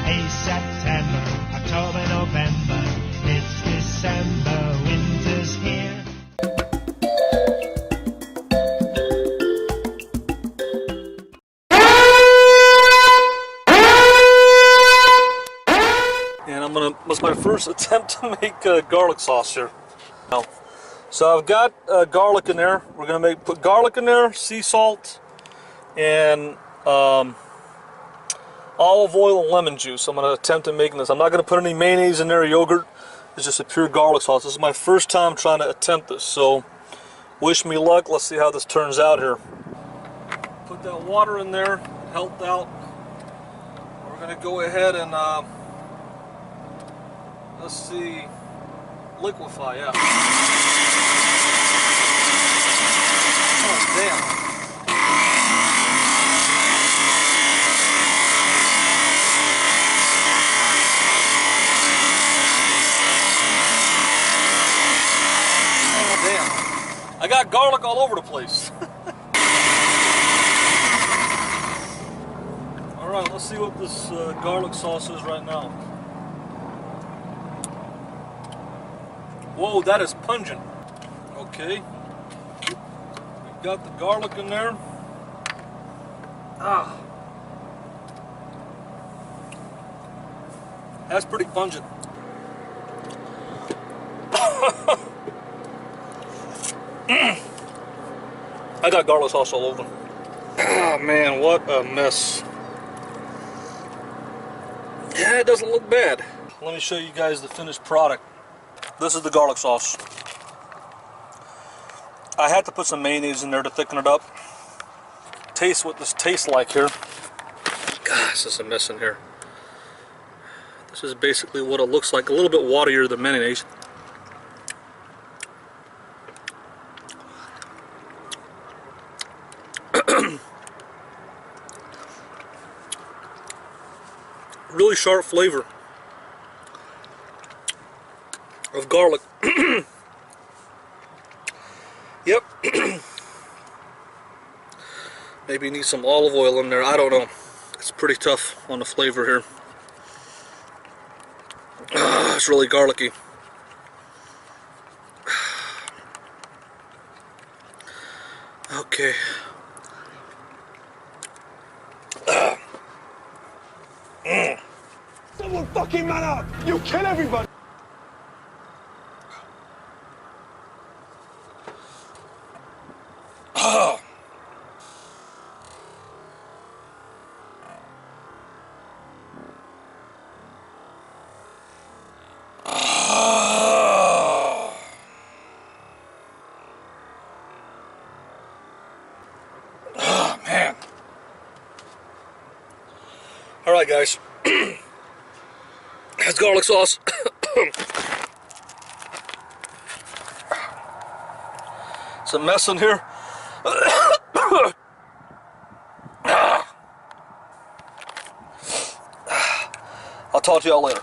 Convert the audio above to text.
Hey, September, October, November, it's December, winter's here. And was my first attempt to make garlic sauce here. So I've got garlic in there. We're gonna put garlic in there, sea salt, and olive oil and lemon juice. I'm gonna attempt at making this. I'm not gonna put any mayonnaise in there or yogurt. It's just a pure garlic sauce. This is my first time trying to attempt this, so wish me luck. Let's see how this turns out here. Put that water in there, helped out. We're gonna go ahead and let's see, liquefy, yeah. Oh, damn. Oh, damn. I got garlic all over the place. Alright, let's see what this garlic sauce is right now. Whoa, that is pungent. Okay. We've got the garlic in there. Ah. That's pretty pungent. I got garlic sauce all over. Ah, man, what a mess. Yeah, it doesn't look bad. Let me show you guys the finished product. This is the garlic sauce. I had to put some mayonnaise in there to thicken it up. Taste what this tastes like here. Gosh, this is a mess in here. This is basically what it looks like. A little bit waterier than mayonnaise. Really sharp flavor of garlic. Yep. Maybe you need some olive oil in there. I don't know. It's pretty tough on the flavor here. It's really garlicky. Okay. Someone fucking man up! You'll kill everybody! Man. Alright guys, that's garlic sauce. It's a mess in here. I'll talk to y'all later.